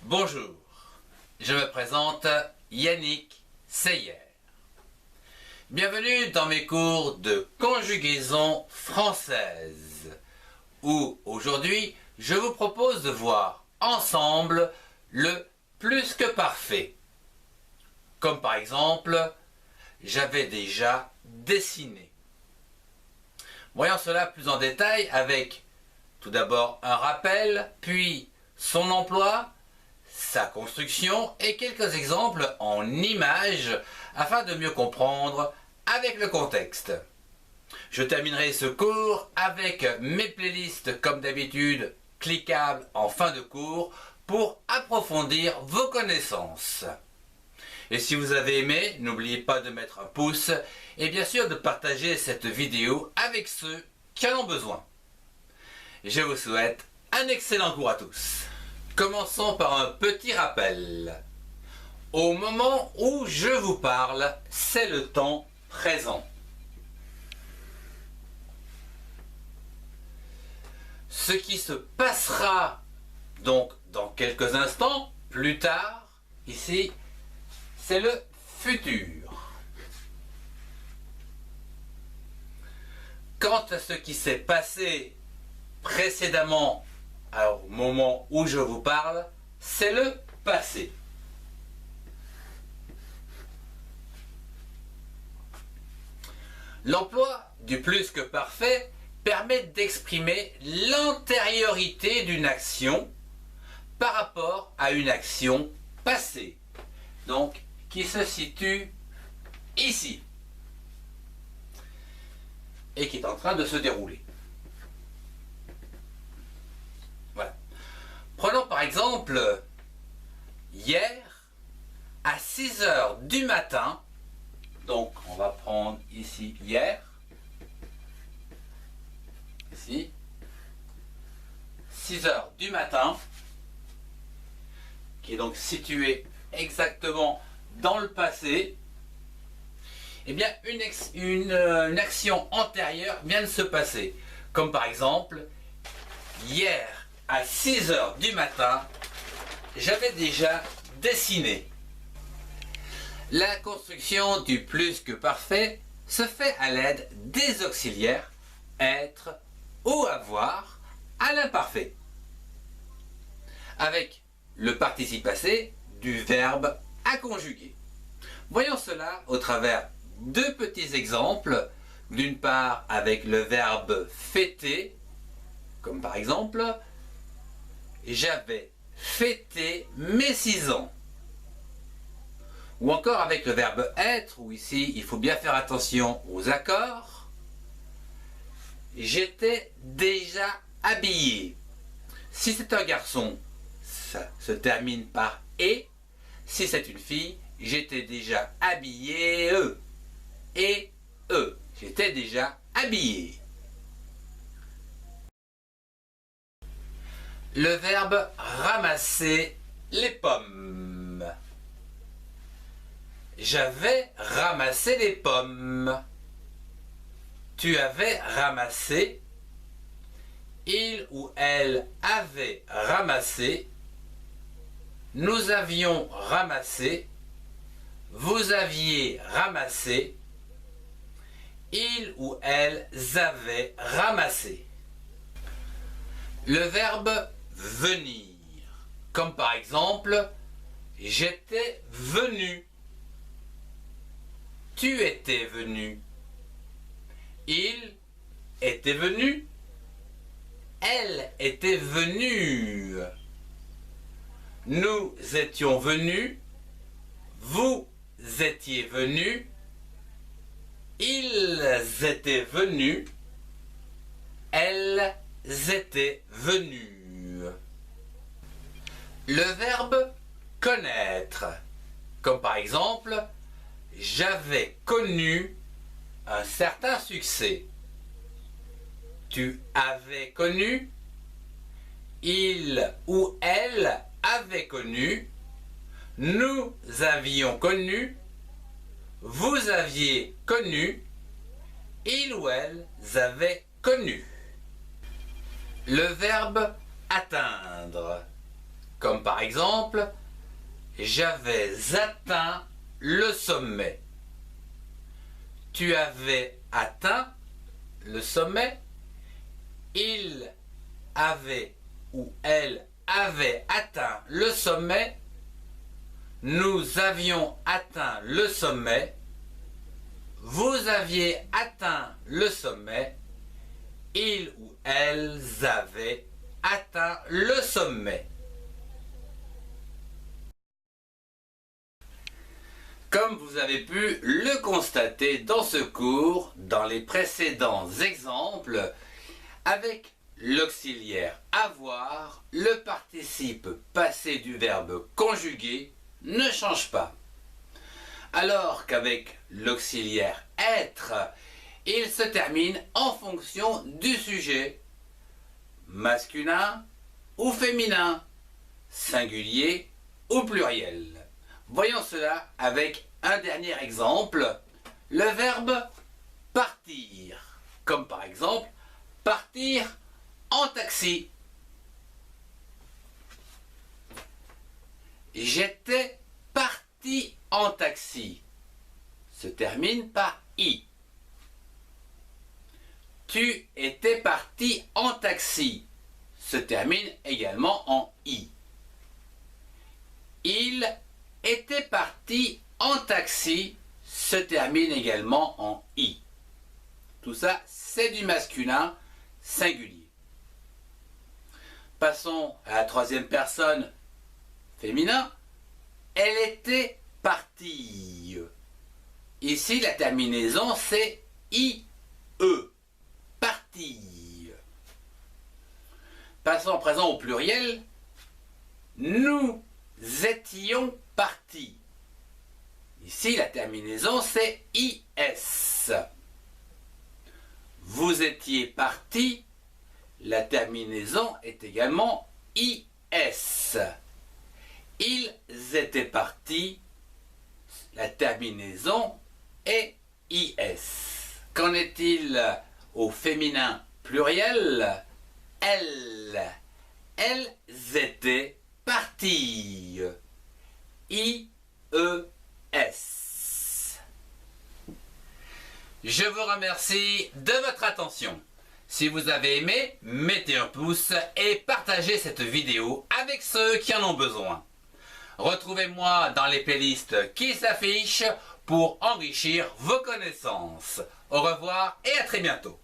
Bonjour, je me présente Yannick Seyer. Bienvenue dans mes cours de conjugaison française, où aujourd'hui je vous propose de voir ensemble le plus que parfait. Comme par exemple, j'avais déjà dessiné. Voyons cela plus en détail avec tout d'abord un rappel, puis son emploi, sa construction et quelques exemples en images afin de mieux comprendre avec le contexte. Je terminerai ce cours avec mes playlists comme d'habitude cliquables en fin de cours pour approfondir vos connaissances. Et si vous avez aimé, n'oubliez pas de mettre un pouce et bien sûr de partager cette vidéo avec ceux qui en ont besoin. Je vous souhaite un excellent cours à tous. Commençons par un petit rappel. Au moment où je vous parle, c'est le temps présent. Ce qui se passera donc dans quelques instants, plus tard, ici, c'est le futur. Quant à ce qui s'est passé précédemment, au moment où je vous parle, c'est le passé. L'emploi du plus que parfait permet d'exprimer l'antériorité d'une action par rapport à une action passée, donc qui se situe ici et qui est en train de se dérouler. Voilà. Prenons par exemple hier à 6 heures du matin, donc on va prendre ici hier, ici, 6 heures du matin, qui est donc situé exactement dans le passé. Eh bien, une action antérieure vient de se passer. Comme par exemple, hier à 6 heures du matin, j'avais déjà dessiné. La construction du plus que parfait se fait à l'aide des auxiliaires être ou avoir à l'imparfait, avec le participe passé du verbe à conjuguer. Voyons cela au travers deux petits exemples, d'une part avec le verbe fêter, comme par exemple j'avais fêté mes 6 ans, ou encore avec le verbe être, où ici il faut bien faire attention aux accords, j'étais déjà habillé. Si c'est un garçon, ça se termine par et. Si c'est une fille, j'étais déjà habillé et j'étais déjà habillé. Le verbe ramasser les pommes. J'avais ramassé les pommes. Tu avais ramassé. Il ou elle avait ramassé. Nous avions ramassé. Vous aviez ramassé. Ils ou elles avaient ramassé. Le verbe venir, comme par exemple j'étais venu. Tu étais venu. Il était venu. Elle était venue. Nous étions venus. Vous étiez venus. Ils étaient venus. Elles étaient venues. Le verbe connaître, comme par exemple j'avais connu un certain succès. Tu avais connu. Il ou elle avait connu. Nous avions connu. Vous aviez connu. Il ou elles avaient connu. Le verbe atteindre, comme Comme par exemple, j'avais atteint le sommet. Tu avais atteint le sommet. Il avait ou elle avait atteint le sommet. Nous avions atteint le sommet. Vous aviez atteint le sommet. Ils ou elles avaient atteint le sommet. Comme vous avez pu le constater dans ce cours, dans les précédents exemples, avec l'auxiliaire avoir, le participe passé du verbe conjugué ne change pas. Alors qu'avec l'auxiliaire être, il se termine en fonction du sujet, masculin ou féminin, singulier ou pluriel. Voyons cela avec un dernier exemple, le verbe partir, comme par exemple partir en taxi. J'étais parti en taxi, se termine par i. Tu étais parti en taxi, se termine également en i. Il était parti en taxi, se termine également en i. Tout ça, c'est du masculin singulier. Passons à la troisième personne féminin. Elle était partie. Ici, la terminaison, c'est ie. Partie. Passons à présent au pluriel. Nous étions partis. Ici, la terminaison, c'est is. Vous étiez partis. La terminaison est également is. Ils étaient partis. La terminaison est is. Qu'en est-il au féminin pluriel? Elles étaient parties. IES. Je vous remercie de votre attention. Si vous avez aimé, mettez un pouce et partagez cette vidéo avec ceux qui en ont besoin. Retrouvez-moi dans les playlists qui s'affichent pour enrichir vos connaissances. Au revoir et à très bientôt.